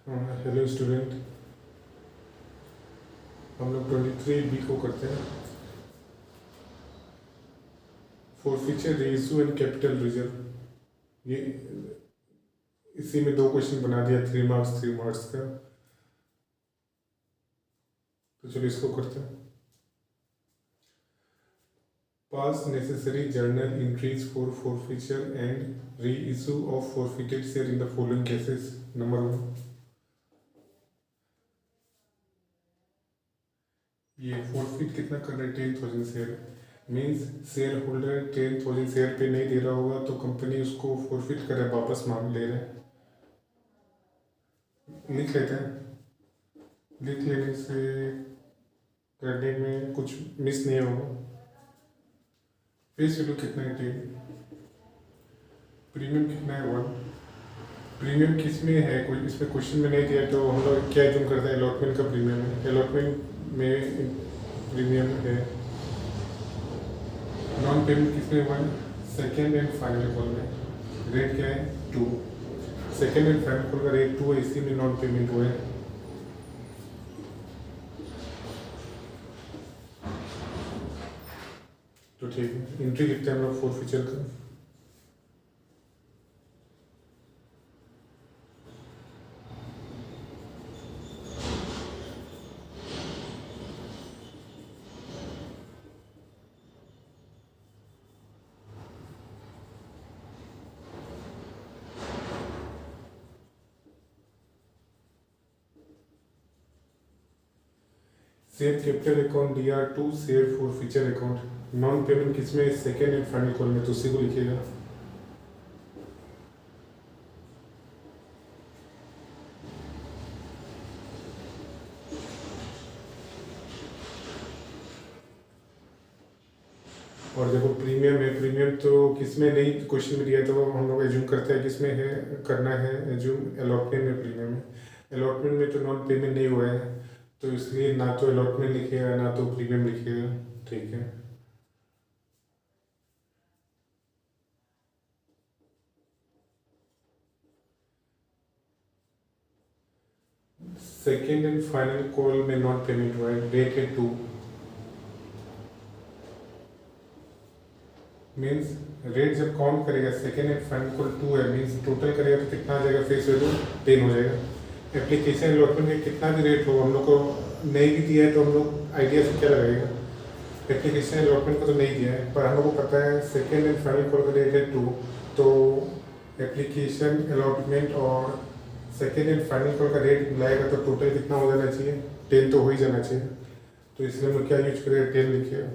Hello student. हम लोग 23 B को करते हैं। Forfeiture ratio and capital reserve. ये इसी में दो क्वेश्चन बना दिया, 3 मार्क्स का। तो चलो इसको करते हैं। Pass necessary journal entries for forfeiture and re issue of forfeited share in the following cases. Number 1, ये फॉरफिट कितना कर रहे हैं? 10,000 share. Means share holder 10,000 share पे नहीं दे रहा होगा तो कंपनी उसको फॉरफिट कर रहा है, वापस मांग ले रहे हैं। लिख लेते हैं। लिख लेने से करने में कुछ मिस नहीं होगा। फेस वैल्यू कितना है? 10। प्रीमियम कितना है? 1। प्रीमियम किस में है? कोई इसमें क्वेश्चन में नहीं दिया तो हम लोग क्या जूम करते हैं? अलॉटमेंट का प्रीमियम है। अलॉटमेंट में प्रीमियम है। नॉन पेमेंट किस में? 1। सेकेंड एंड फाइनल कॉल में रेट क्या है? 2। सेकेंड एंड फाइनल कॉल का रेट 2 है, इसी में नॉन पेमेंट हुआ है। तो ठीक है, एंट्री लिखते हैं हम लोग फॉरफीचर का। Share capital account DR2 share forfeiture account. Non payment किसमें? सेकेंड एंड फाइनल कॉल में, तो उसी को लिखिएगा। और देखो प्रीमियम है, प्रीमियम तो किसमें नहीं क्वेश्चन में दिया, तो हम लोग एज्यूम करते हैं किसमें है, करना है एज्यूम अलॉटमेंट में प्रीमियम है। अलॉटमेंट में तो नॉन पेमेंट नहीं हुआ है, तो इसलिए ना तो अलॉटमेंट लिखिएगा ना तो प्रीमियम लिखिएगा। ठीक है। सेकेंड एंड फाइनल कॉल में नॉन पेमेंट हुआ है, डेट है 2। मीन्स रेट जब काउंट करेगा सेकेंड एंड फाइनल कॉल 2 है, मीन्स टोटल करेगा तो कितना आ जाएगा? फेस वैल्यू 10 हो जाएगा। एप्लीकेशन अलॉटमेंट में कितना भी रेट हो, हम लोग को नहीं भी दिया है तो हम लोग आइडिया से क्या लगाएगा? एप्लीकेशन अलॉटमेंट को तो नहीं दिया है, पर हम लोग को पता है सेकेंड एंड फाइनल कॉल का रेट है 2। तो एप्लीकेशन अलॉटमेंट और सेकेंड एंड फाइनल कॉल का रेट मिलाएगा तो टोटल कितना हो जाना चाहिए? 10 तो हो ही जाना चाहिए। तो इसलिए हम लोग क्या यूज करेंगे? 10 लिखिए।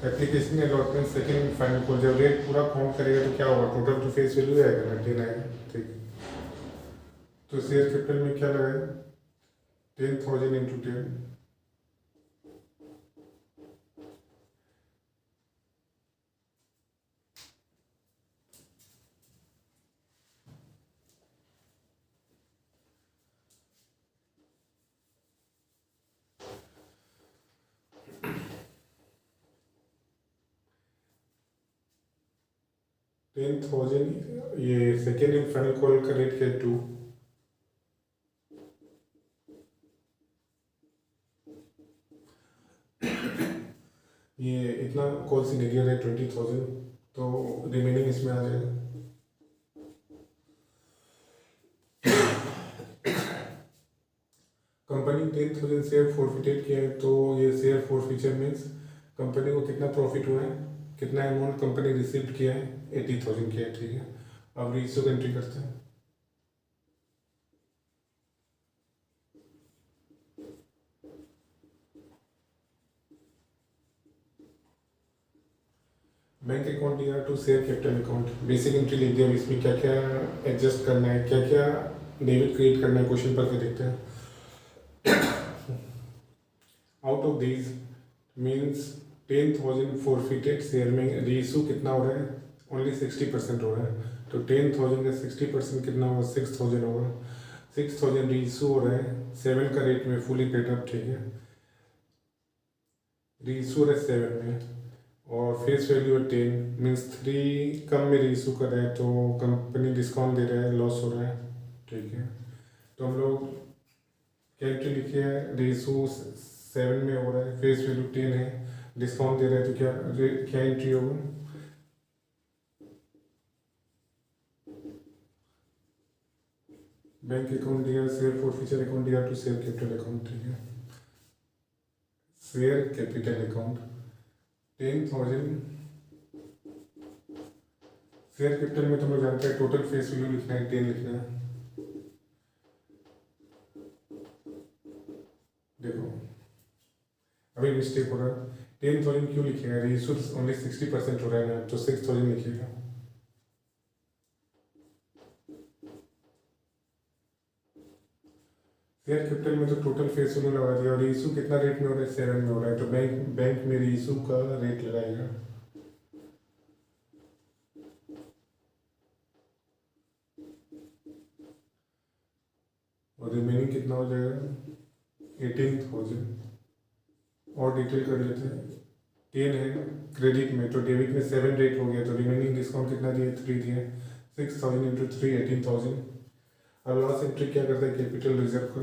Application allotment second and final call, जब रेट पूरा काउंट करेगा तो क्या होगा? टोटल तो फेस वैल्यू आएगा ना, 10 आएगा। ठीक। तो शेयर कैपिटल में क्या लगाए? 10,000 इंटू 10। ये सेकेंड एंड फाइनल कॉल का रेट क्या है? 2। ये इतना कॉल सिनेरियो है 20,000, तो रिमेनिंग इसमें आ जाएगा। कंपनी 10,000 शेयर फॉरफिटेड किया है, तो ये शेयर फॉरफीचर मीन्स कंपनी को कितना प्रॉफिट हुआ है, कितना अमाउंट कंपनी रिसीव किया है? 80,000 किया है। ठीक है, अब रेशियो का एंट्री करते हैं। Bank account DR2 share capital account, basic entry लिख दिया। इसमें क्या क्या एडजस्ट करना है, क्या क्या डेबिट क्रिएट करना है, क्वेश्चन पर देखते हैं। Out of these means 10,000 forfeited share में रेशियो कितना हो रहा है? ओनली 60% हो रहा है। तो 10,000 का 60% कितना होगा? 6,000 होगा। 6,000 रेशियो हो रहा है 7 का रेट में, फुली पेड अप। ठीक है। रीइशू है 7 में और फेस वैल्यू है 10, मीन्स 3 कम में रीइशू कर रहा है तो कंपनी डिस्काउंट दे रहा है, लॉस हो रहा है। ठीक है, तो हम लोग क्या एंट्री लिखी है, रीइशू 7 में हो रहा है, फेस वैल्यू 10 है, डिस्काउंट दे रहा है, तो क्या एंट्री होगा, बैंक अकाउंट दिया, शेयर फॉरफीचर अकाउंट दिया टू शेयर कैपिटल अकाउंट। ठीक है, share capital account 10,000। Share capital में तुम लोग जानते हैं टोटल फेस वैल्यू लिखना है, 10 लिखना है। देखो अभी मिस्टेक हो रहा है, 10,000 क्यों लिखेगा, रीइशू ओनली 60% हो रहा है ना, तो 6,000 लिखिएगा। शेयर कैपिटल में तो टोटल फेस वैल्यू लगा दिया और रीइशू कितना रेट में हो रहा है, 7 में हो रहा है, तो बैंक में रीइशू का रेट लगाएगा। और रिमेनिंग कितना हो जाएगा, 18,000। और डिटेल कर लेते हैं, 10 है क्रेडिट में, तो डेबिट में 7 रेट हो गया, तो रिमेनिंग डिस्काउंट कितना दिए, 3 दिए, 6,000 इंटू 3 18,000। अब लॉस एंट्री क्या करता है, कैपिटल रिजर्व का,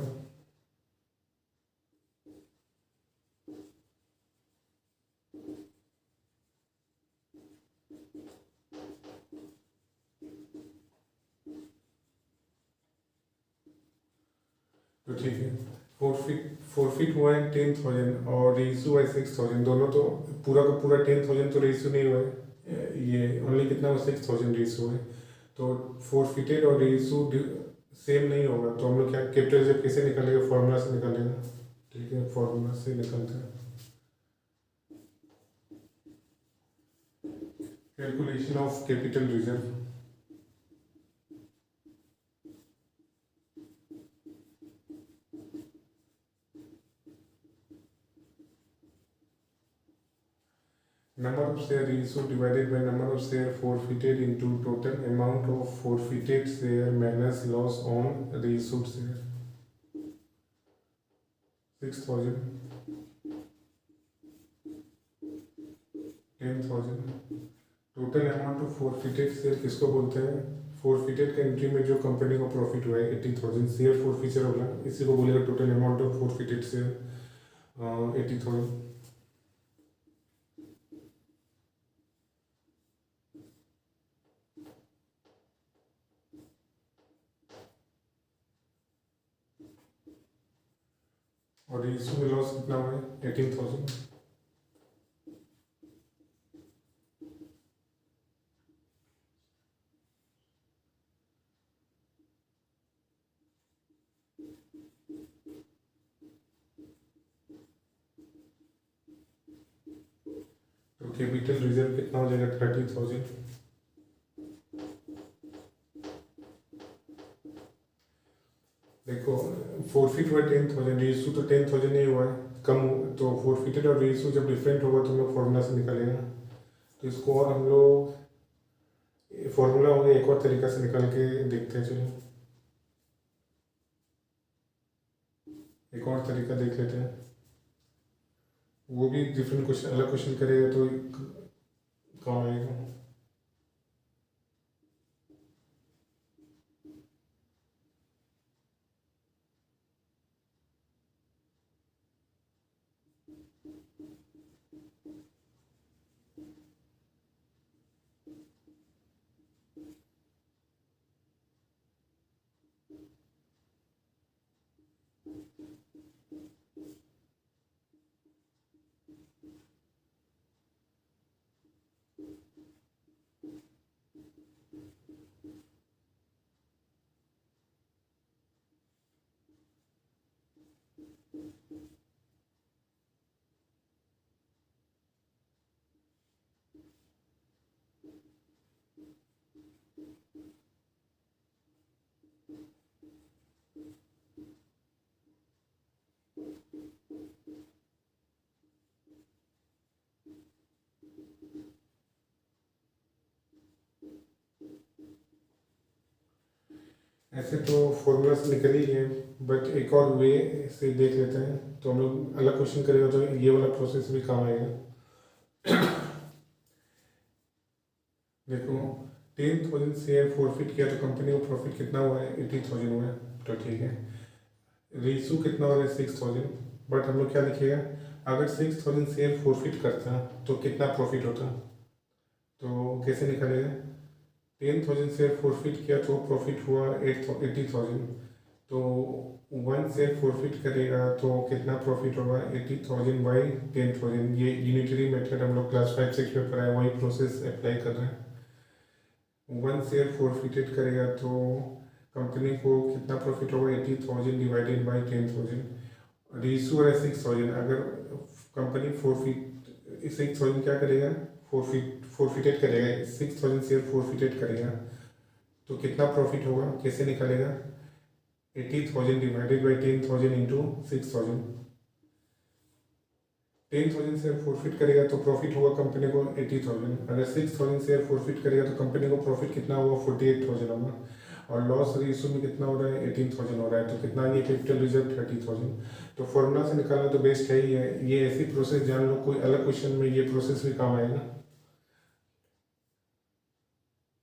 तो ठीक है, फोरफिट हुआ है 10,000 और रीइशू है 6,000, दोनों तो पूरा का पूरा 10,000 तो रीइशू नहीं हुआ है, ये ओनली कितना हुआ, 6,000 रीइशू है, तो फोरफिटेड और रीइशू सेम नहीं होगा, तो हम लोग क्या कैपिटल रिजर्व कैसे निकालेंगे, फॉर्मूला से निकालेंगे। ठीक है, फॉर्मूला से निकालते हैं, calculation of capital reserve. Number of share issued divided by number of share forfeited into total amount of forfeited share minus loss on reissued share, 6,000, 10,000। Total amount of forfeited share किसको बोलते हैं, forfeited का entry में जो company को profit हुआ है 80,000, share forfeiture होगा, इसी को बोलेगा total amount of forfeited share 80,000। और इशू में लॉस कितना हुआ है, 18,000। तो कैपिटल रिजर्व कितना हो जाएगा, 30,000। देखो फोरफिट हुआ 10,000, रीइशू तो 10,000 नहीं हुआ है, कम तो फोरफिटेड और रीइशू जब डिफरेंट होगा तो हम लोग फॉर्मूला से निकालेंगे, तो इसको और हम लोग फॉर्मूला होगा एक और तरीका से निकाल के देखते हैं, चलिए एक और तरीका देख लेते हैं, वो भी डिफरेंट क्वेश्चन, अलग क्वेश्चन करेगा तो काम आएगा। ऐसे तो फॉर्मूला से निकल ही गए, बट एक और वे से देख लेते हैं, तो हम लोग अलग क्वेश्चन करेगा तो ये वाला प्रोसेस भी काम आएगा। देखो 10,000 शेयर फॉरफिट किया तो कंपनी को प्रॉफिट कितना हुआ है, 80,000 हुआ है, तो ठीक है। रेशो कितना हो रहा है, 6,000, बट हम लोग क्या लिखेगा, अगर 6,000 शेयर फॉरफिट करता तो कितना प्रॉफिट होता, तो कैसे निकालेगा। 10,000 शेयर फॉरफिट किया तो प्रॉफिट हुआ 80,000, तो 1 शेयर फॉरफिट करेगा तो कितना प्रॉफिट होगा, 80,000 बाई 10,000। ये यूनिटरी मेथड हम लोग क्लास 5-6 में पढ़ा है, वही प्रोसेस अप्लाई कर रहे हैं। 1 शेयर फॉरफिटेड करेगा तो कंपनी को कितना प्रॉफिट होगा, 80,000 डिवाइडेड बाई 10,000। रेशो है 6,000, अगर कंपनी 6,000 क्या करेगा, फॉरफिटेड करेगा, 6,000 शेयर फॉरफिटेड करेगा तो कितना प्रॉफिट होगा, कैसे निकालेगा, 80,000 divided by 10,000 into 6,000। 10,000 share forfeit करेगा तो प्रॉफिट होगा कंपनी को 80,000। अगर 6,000 शेयर फॉरफिट करेगा तो कंपनी को प्रॉफिट कितना होगा, 48,000 होगा। और लॉस रेशियो में कितना हो रहा है, 18,000 हो रहा है, तो कितना ये कैपिटल रिजर्व 30,000। तो फॉर्मूला से निकालना तो बेस्ट है ही है। ये ऐसी प्रोसेस जान लो, कोई अलग क्वेश्चन में ये प्रोसेस भी काम आएगा।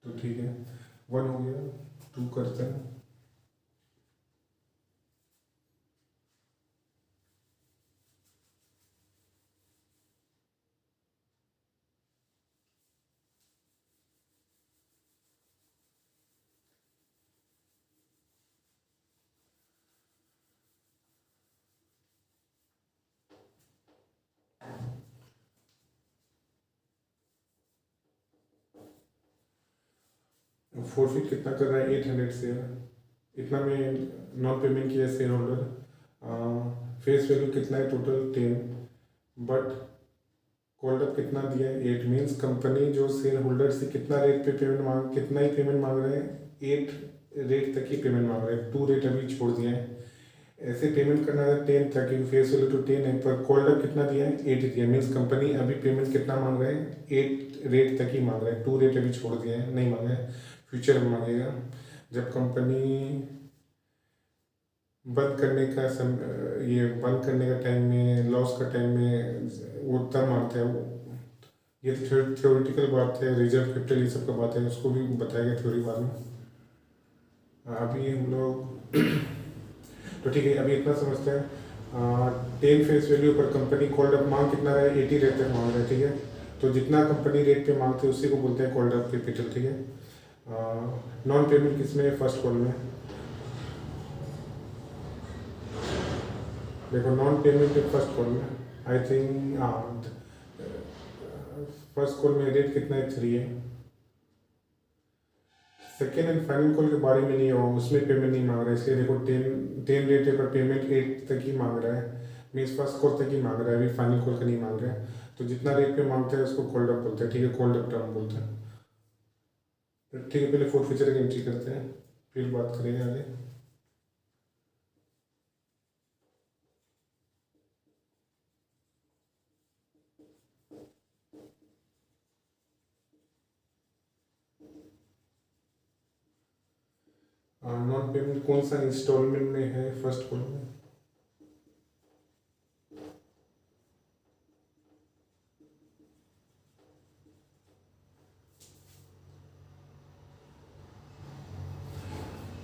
तो ठीक है, 1 हो गया, 2 करते हैं। फॉरफिट कितना कर रहा है, 800 शेयर। इतना में नॉन पेमेंट किया शेयर होल्डर। फेस वैल्यू कितना है, टोटल 10, बट कॉल्ड अप कितना दिया है, 8। मीन्स कंपनी जो शेयर होल्डर से कितना रेट पे पेमेंट कितना ही पेमेंट मांग रहे हैं, 8 रेट तक ही पेमेंट मांग रहे हैं, 2 रेट अभी छोड़ दिए हैं। ऐसे पेमेंट करना है 10 तक, क्योंकि फेस वैल्यू तो 10 है, पर कॉल्ड अप कितना दिया है, 8 दिया। मीन्स कंपनी अभी पेमेंट कितना मांग रहे हैं, 8 रेट तक ही मांग रहे हैं, 2 रेट अभी छोड़ दिए हैं, नहीं मांगे, फ्यूचर में मांगेगा। जब कंपनी बंद करने का ये बंद करने का टाइम में, लॉस का टाइम में वो तब मारते हैं वो। ये तो थ्योरेटिकल बात है, रिजर्व कैपिटल ये सब का बात है, उसको भी बताएगा थ्योरी बाद में। अभी हम लोग तो ठीक है, अभी इतना समझते हैं। 10 फेस वैल्यू पर कंपनी कॉल्ड अप मांग कितना है, 80 रेट तक मांग रहा है, ठीक है। तो जितना कंपनी रेट पे मांगते हैं उसी को बोलते हैं कॉल्ड अप कैपिटल, ठीक है। नॉन पेमेंट किस में, फर्स्ट कॉल में। देखो नॉन पेमेंट फर्स्ट कॉल में, आई थिंक फर्स्ट कॉल में रेट कितना है, 3 है। सेकेंड एंड फाइनल कॉल के बारे में नहीं हो, उसमें पेमेंट नहीं मांग रहा है, इसलिए देखो 10 रेट है पर पेमेंट 8 तक ही मांग रहा है। मीन्स फर्स्ट कॉल तक ही मांग रहा है, अभी फाइनल कॉल का नहीं मांग रहा है। तो जितना रेट पे मांगता है उसको कॉल्ड अप बोलते हैं, ठीक है, कॉल्ड अप टर्म बोलते हैं। तो ठीक है, पहले फोर्थ फीचर की एंट्री करते हैं, फिर बात करेंगे आगे। नॉन पेमेंट कौन सा इंस्टॉलमेंट में है, फर्स्ट कॉल में।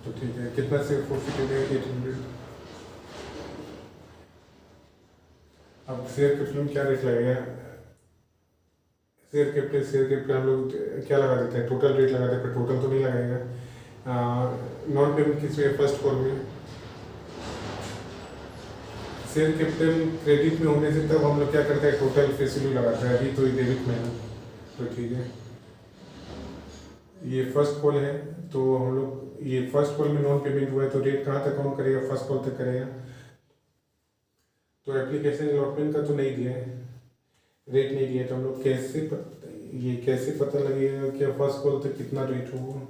तो ठीक है, कितना से फॉरफिटेड है, 800। अब शेयर कैपिटल में क्या रेट लगेगा, शेयर कैपिटल हम लोग क्या लगा देते हैं, टोटल रेट लगा देते हैं, पर टोटल तो नहीं लगाएगा। नॉन पेमेंट किस में, फर्स्ट कॉल में। शेयर कैपिटल क्रेडिट में होने से तब हम लोग क्या करते हैं, टोटल फेस वैल्यू लगाते हैं, अभी तो ये डेबिट में है, तो ठीक है। ये फर्स्ट कॉल है, तो हम लोग ये फर्स्ट कॉल में नॉन पेमेंट हुआ है, तो रेट कहाँ तक काउंट करेगा, फर्स्ट कॉल तक करेगा। तो एप्लीकेशन अलॉटमेंट का तो नहीं दिया है, रेट नहीं दिया, तो हम लोग ये कैसे पता लगेगा कि फर्स्ट कॉल तक कितना रेट होगा।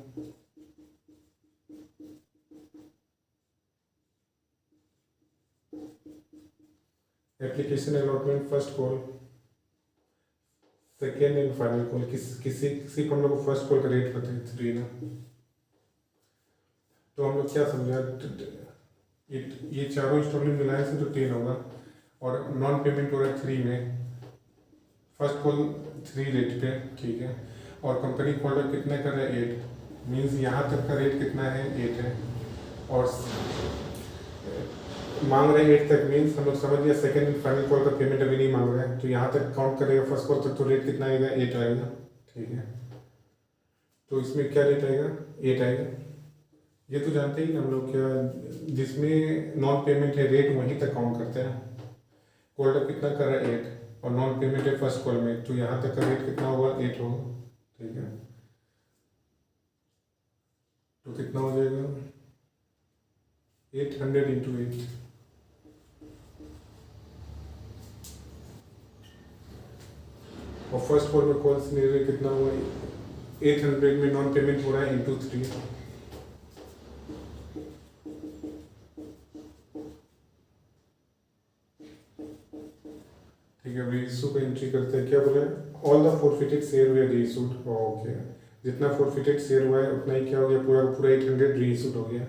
Application allotment, first call, second and final call, किसी को हम लोग को फर्स्ट कॉल का रेट पता है 3 ना। तो हम लोग क्या समझा, ये चारों इंस्टॉलमेंट मिलाए से तो 10 होगा, और नॉन पेमेंट हो रहा है 3 में, फर्स्ट कॉल 3 रेट पे, ठीक है। और कंपनी कॉल कितने का है 8, मीन्स यहाँ तक का रेट कितना है 8 है, और मांग रहे हैं 8 तक, मीन्स हम लोग समझ गया सेकंड फाइनल कॉल का पेमेंट अभी नहीं मांग रहे हैं, तो यहाँ तक काउंट करेगा फर्स्ट कॉल तक, तो रेट कितना आएगा 8 आएगा, ठीक है। तो इसमें क्या रेट आएगा 8 आएगा। ये तो जानते ही हम लोग, क्या जिसमें नॉन पेमेंट है रेट वहीं तक काउंट करते हैं। कॉल तक कितना कर रहा है 8, और नॉन पेमेंट है फर्स्ट कॉल में, तो यहाँ तक का रेट कितना होगा 8 होगा, ठीक है। तो कितना हो जाएगा 800 इंटू 8, और फर्स्ट कॉल में कॉल से कितना हुआ 800 में नॉन पेमेंट हो रहा है इंटू 3, ठीक है। रीइशू का एंट्री करते हैं, क्या बोले all the forfeited share were reissued, okay. जितना फोरफिटेड शेयर हुआ है उतना ही क्या हो गया, पूरा पूरा 800 रीइशूड हो गया।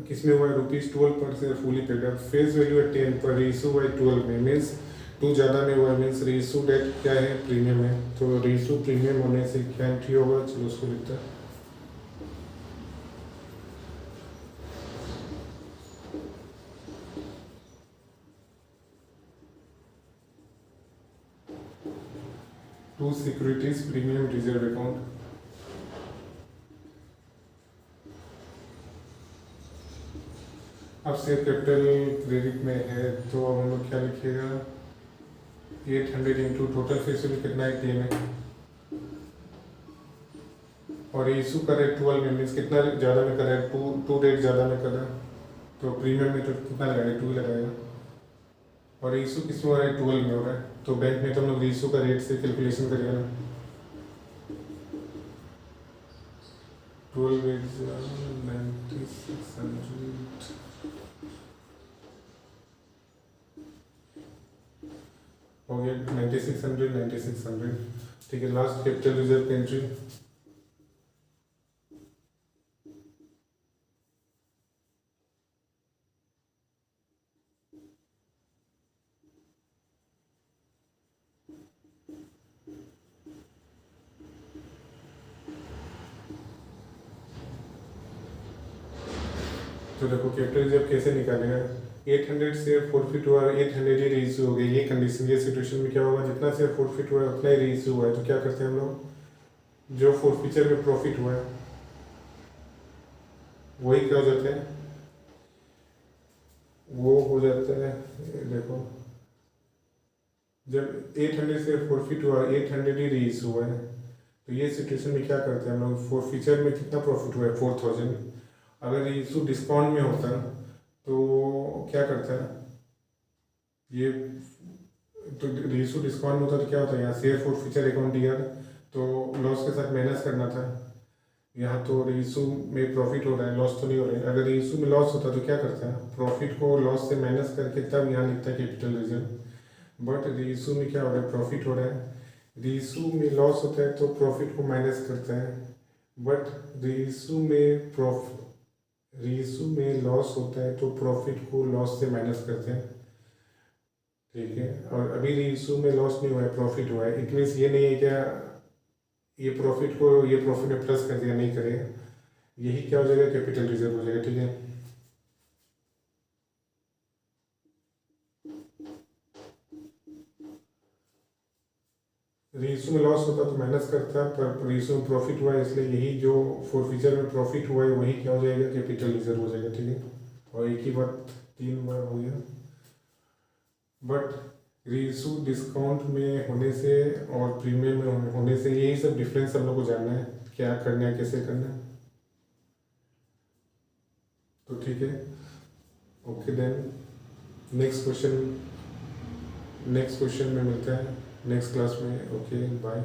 किसमें हुआ है ₹12 पर share fully paid up, face value है 10 पर, रीइशू हुआ है 12 में, मीन्स 2 ज़्यादा में हुआ है, मीन्स रीइशू डेट क्या है प्रीमियम है, तो रीइशू प्रीमियम होने से क्या एंट्री होगा, चलो उसको लिखता है। To securities premium reserve account, अब शेयर कैपिटल क्रेडिट में है, तो अब हम लोग क्या लिखेगा 800 इंटू टोटल फेस वैल्यू कितना है 10 है, और इशू कर रहे 12 में, मीन्स कितना ज़्यादा में कर रहा है 2 डेट ज़्यादा में कर रहा है, तो प्रीमियम में तो कितना लगाएगा 2 लगाएगा, और इशू किस में हो रहा है 12 में हो रहा है, तो बैंक में तो हम लोग इशू का रेट से कैलकुलेशन करेगा ना, 12 is 9600 हो गया 9600, ठीक है। लास्ट कैपिटल रिजर्व एंट्री, तो देखो कैपिटल रिजर्व कैसे निकालेगा, 800 से फोरफिट हुआ, 800 ही रीइशू हो गया, ये कंडीशन, ये सिचुएशन में क्या होगा, जितना से फोरफिट हुआ है उतना ही रीइशू हुआ है, तो क्या करते हैं हम लोग, जो फोरफिचर में प्रॉफिट हुआ है वही क्या हो जाता है, वो हो जाता है, देखो जब 800 से फोरफिट हुआ 800 ही रीइशू हुआ है, तो ये सिचुएशन में क्या करते हैं हम लोग, फोरफिचर में कितना प्रॉफिट हुआ है 4000, अगर इशू डिस्काउंट में होता तो क्या करता है, ये तो इशू डिस्काउंट में होता तो क्या होता है, यहाँ शेयर फोरफिचर अकाउंट दिया तो लॉस के साथ माइनस करना था, यहाँ तो इशू में प्रॉफिट हो रहा है, लॉस तो नहीं हो रहा है। अगर इशू में लॉस होता तो क्या करता है, प्रॉफिट को लॉस से माइनस करके तब यहाँ लिखता है कैपिटल रिजर्व, बट रीइशू में क्या हो रहा है, प्रॉफिट हो रहा है, रीइशू में लॉस होता है तो प्रॉफिट को माइनस करता है, बट रीइशू में लॉस होता है तो प्रॉफिट को लॉस से माइनस करते हैं, ठीक है। और अभी रीइशू में लॉस नहीं हुआ है, प्रॉफिट हुआ है, इट मीन्स ये नहीं है क्या ये प्रॉफिट को ये प्रॉफिट में प्लस कर दिया, नहीं करेगा, यही क्या हो जाएगा कैपिटल रिजर्व हो जाएगा, ठीक है। रीइशू में लॉस होता तो माइनस करता, पर रीइशू में प्रॉफिट हुआ है, इसलिए यही जो फोरफिचर में प्रॉफिट हुआ है वही क्या हो जाएगा कैपिटल रिजर्व हो जाएगा, ठीक है। और एक ही बात 3 बार हो गया, बट रीइशू डिस्काउंट में होने से और प्रीमियम में होने से यही सब डिफरेंस हम लोग को जानना है, क्या करना है कैसे करना है, तो ठीक है। ओके देन नेक्स्ट क्वेश्चन में मिलता है नेक्स्ट क्लास में, ओके बाय।